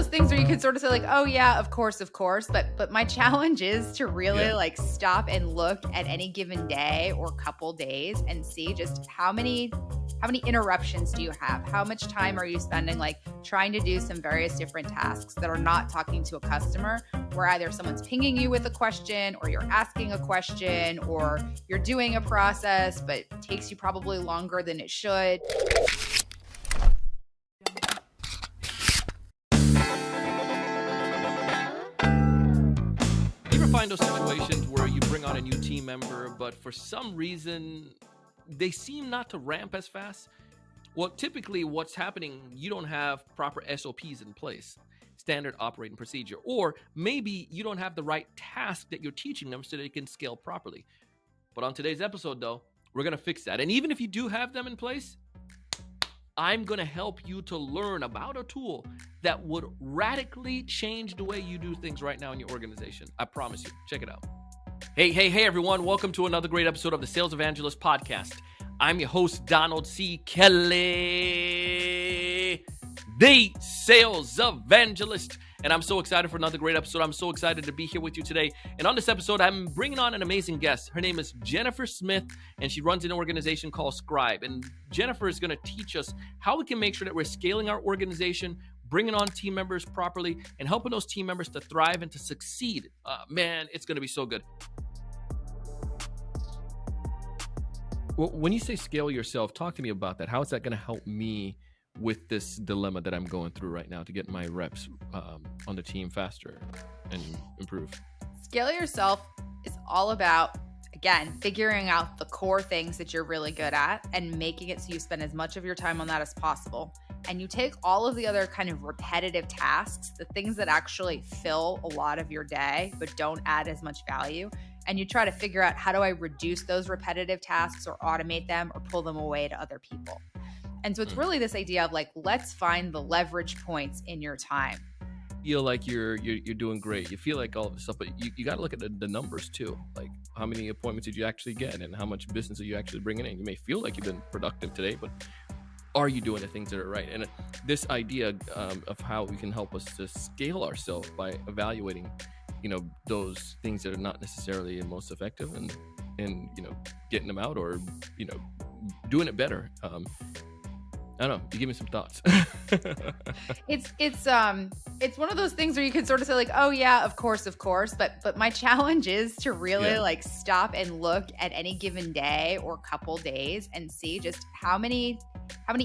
those things where you can sort of say like, oh yeah, of course. But my challenge is to really like stop and look at any given day or couple days and see just how many interruptions do you have? How much time are you spending like trying to do some various different tasks that are not talking to a customer, where either someone's pinging you with a question or you're asking a question or you're doing a process, but it takes you probably longer than it should. Find those situations where you bring on a new team member, but for some reason they seem not to ramp as fast? Well, typically what's happening, you don't have proper SOPs in place, standard operating procedure, or maybe you don't have the right task that you're teaching them so they can scale properly. But on today's episode though, we're going to fix that. And even if you do have them in place, I'm going to help you to learn about a tool that would radically change the way you do things right now in your organization. I promise you. Check it out. Hey, everyone. Welcome to another great episode of the Sales Evangelist Podcast. I'm your host, Donald C. Kelly, the Sales Evangelist. And I'm so excited for another great episode. I'm so excited to be here with you today. And on this episode, I'm bringing on an amazing guest. Her name is Jennifer Smith, and she runs an organization called Scribe. And Jennifer is going to teach us how we can make sure that we're scaling our organization, bringing on team members properly, and helping those team members to thrive and to succeed. Man, it's going to be so good. Well, when you say scale yourself, talk to me about that. How is that going to help me with this dilemma that I'm going through right now to get my reps on the team faster and improve? Scale yourself is all about, again, figuring out the core things that you're really good at and making it so you spend as much of your time on that as possible. And you take all of the other kind of repetitive tasks, the things that actually fill a lot of your day but don't add as much value, and you try to figure out, how do I reduce those repetitive tasks or automate them or pull them away to other people? And so it's really this idea of like, let's find the leverage points in your time. Feel like you're doing great. You feel like all of this stuff, but you got to look at the numbers too. Like, how many appointments did you actually get and how much business are you actually bringing in? You may feel like you've been productive today, but are you doing the things that are right? And this idea of how we can help us to scale ourselves by evaluating, those things that are not necessarily the most effective and getting them out or, doing it better. I don't know. You give me some thoughts. It's one of those things where you can sort of say like, oh yeah, of course. But my challenge is to really like stop and look at any given day or couple days and see just how many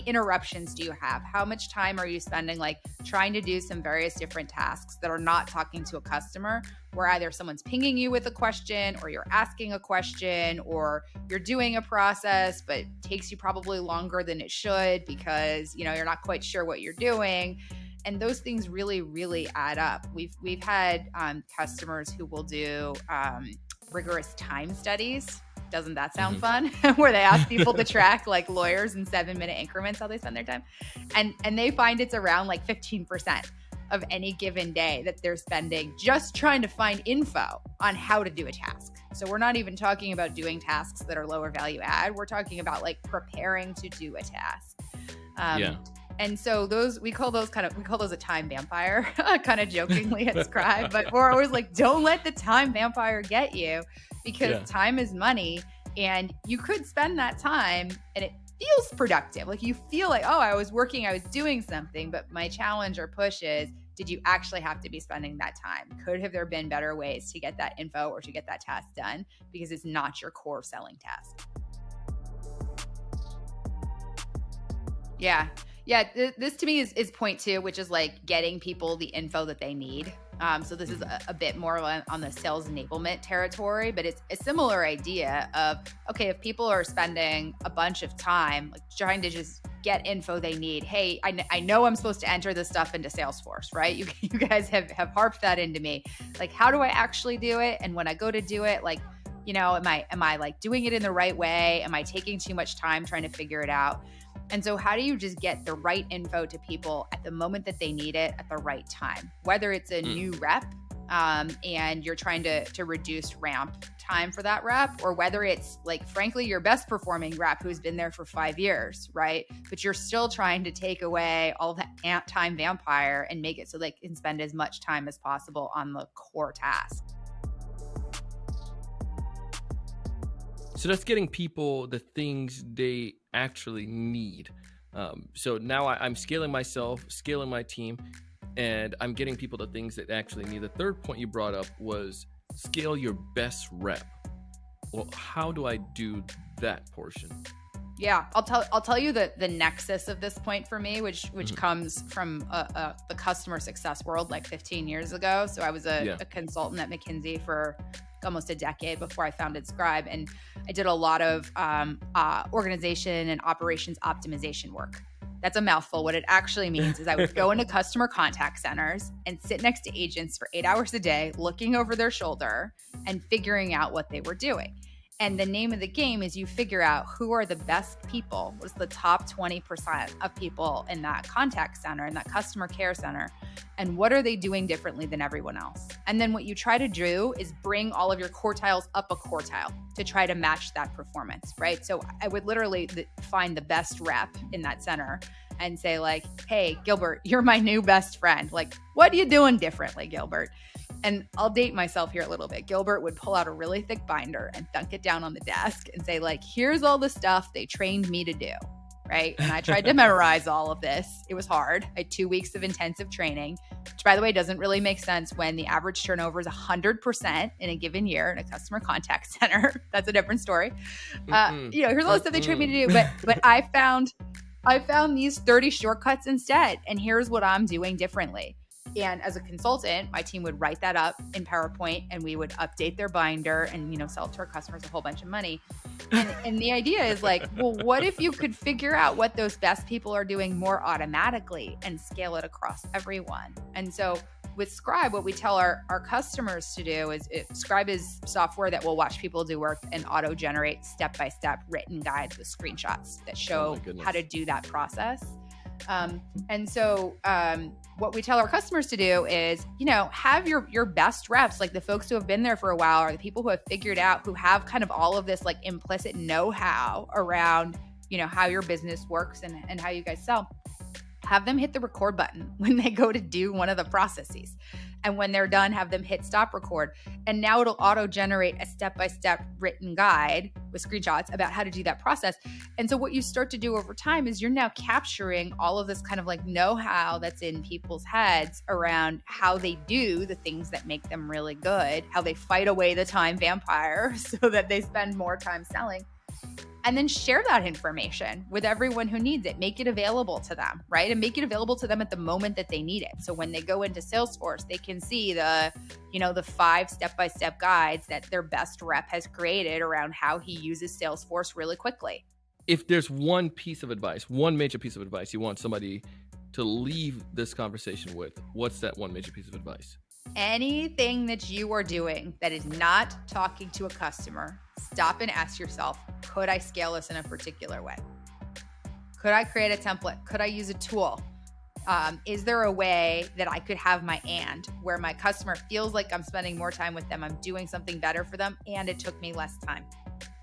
interruptions do you have? How much time are you spending like trying to do some various different tasks that are not talking to a customer, where either someone's pinging you with a question or you're asking a question or you're doing a process, but it takes you probably longer than it should because, you're not quite sure what you're doing. And those things really, really add up. We've had customers who will do rigorous time studies. Doesn't that sound fun? Where they ask people to track like lawyers in 7-minute increments, how they spend their time. And they find it's around like 15% of any given day that they're spending just trying to find info on how to do a task. So we're not even talking about doing tasks that are lower value add. We're talking about like preparing to do a task. And so we call those a time vampire, kind of jokingly at Scribe, but we're always like, don't let the time vampire get you, because time is money and you could spend that time and it feels productive. Like you feel like, oh, I was working, I was doing something, but my challenge or push is, did you actually have to be spending that time? Could have there been better ways to get that info or to get that task done, because it's not your core selling task? Yeah. This to me is point 2, which is like getting people the info that they need. So this is a bit more on the sales enablement territory, but it's a similar idea of, okay, if people are spending a bunch of time like trying to just get info they need. Hey, I know I'm supposed to enter this stuff into Salesforce, right? You guys have harped that into me. Like, how do I actually do it? And when I go to do it, like, am I like doing it in the right way? Am I taking too much time trying to figure it out? And so how do you just get the right info to people at the moment that they need it at the right time? Whether it's a new rep and you're trying to reduce ramp time for that rep, or whether it's like, frankly, your best performing rep who's been there for 5 years, right? But you're still trying to take away all that time vampire and make it so they can spend as much time as possible on the core task. So that's getting people the things they actually need. So now I'm scaling myself, scaling my team, and I'm getting people the things that actually need. The third point you brought up was scale your best rep. Well, how do I do that portion? Yeah, I'll tell you the nexus of this point for me, which comes from the customer success world like 15 years ago. So I was a consultant at McKinsey for almost a decade before I founded Scribe, and I did a lot of organization and operations optimization work. That's a mouthful. What it actually means is I would go into customer contact centers and sit next to agents for 8 hours a day, looking over their shoulder and figuring out what they were doing. And the name of the game is you figure out who are the best people, what's the top 20% of people in that contact center, in that customer care center, and what are they doing differently than everyone else? And then what you try to do is bring all of your quartiles up a quartile to try to match that performance, right? So I would literally find the best rep in that center and say like, hey, Gilbert, you're my new best friend. Like, what are you doing differently, Gilbert? And I'll date myself here a little bit. Gilbert would pull out a really thick binder and thunk it down on the desk and say like, here's all the stuff they trained me to do, right? And I tried to memorize all of this. It was hard. I had 2 weeks of intensive training, which by the way, doesn't really make sense when the average turnover is 100% in a given year in a customer contact center. That's a different story. Here's all the stuff they trained me to do. But I found these 30 shortcuts instead. And here's what I'm doing differently. And as a consultant, my team would write that up in PowerPoint and we would update their binder and, sell it to our customers a whole bunch of money. And the idea is like, well, what if you could figure out what those best people are doing more automatically and scale it across everyone? And so with Scribe, what we tell our customers to do is Scribe is software that will watch people do work and auto-generate step-by-step written guides with screenshots that show how to do that process. And so what we tell our customers to do is, have your best reps, like the folks who have been there for a while or the people who have figured out, who have kind of all of this like implicit know-how around, how your business works and how you guys sell. Have them hit the record button when they go to do one of the processes. And when they're done, have them hit stop record. And now it'll auto-generate a step-by-step written guide with screenshots about how to do that process. And so what you start to do over time is you're now capturing all of this kind of like know-how that's in people's heads around how they do the things that make them really good, how they fight away the time vampire so that they spend more time selling. And then share that information with everyone who needs it. Make it available to them, right? And make it available to them at the moment that they need it. So when they go into Salesforce, they can see the 5 step-by-step guides that their best rep has created around how he uses Salesforce really quickly. If there's one piece of advice, one major piece of advice you want somebody to leave this conversation with, what's that one major piece of advice? Anything that you are doing that is not talking to a customer, stop and ask yourself, could I scale this in a particular way? Could I create a template? Could I use a tool? Is there a way that I could have my where my customer feels like I'm spending more time with them, I'm doing something better for them, and it took me less time?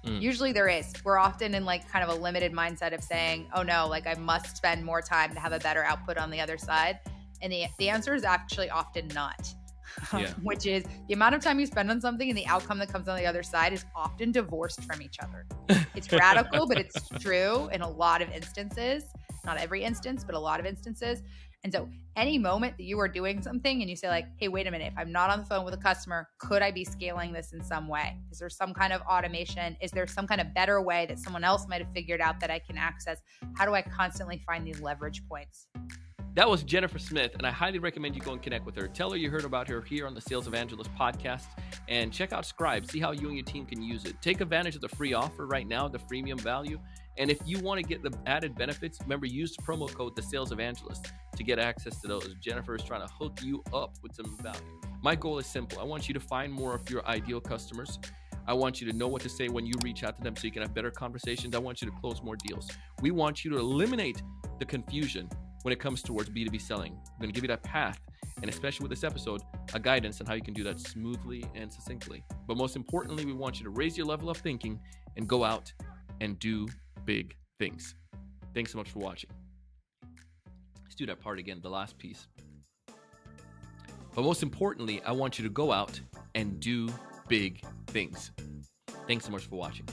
Usually there is. We're often in like kind of a limited mindset of saying, oh no, like I must spend more time to have a better output on the other side. And the answer is actually often not. Which is the amount of time you spend on something and the outcome that comes on the other side is often divorced from each other. It's radical, but it's true in a lot of instances. Not every instance, but a lot of instances. And so any moment that you are doing something and you say like, hey, wait a minute, if I'm not on the phone with a customer, could I be scaling this in some way? Is there some kind of automation? Is there some kind of better way that someone else might have figured out that I can access? How do I constantly find these leverage points? That was Jennifer Smith, and I highly recommend you go and connect with her. Tell her you heard about her here on the Sales Evangelist podcast, and check out Scribe. See how you and your team can use it. Take advantage of the free offer right now, the freemium value. And if you want to get the added benefits, remember, use the promo code The Sales Evangelist to get access to those. Jennifer is trying to hook you up with some value. My goal is simple. I want you to find more of your ideal customers. I want you to know what to say when you reach out to them so you can have better conversations. I want you to close more deals. We want you to eliminate the confusion when it comes towards B2B selling. I'm going to give you that path, and especially with this episode, a guidance on how you can do that smoothly and succinctly. But most importantly, we want you to raise your level of thinking and go out and do big things. Thanks so much for watching. Let's do that part again, the last piece. But most importantly, I want you to go out and do big things. Thanks so much for watching.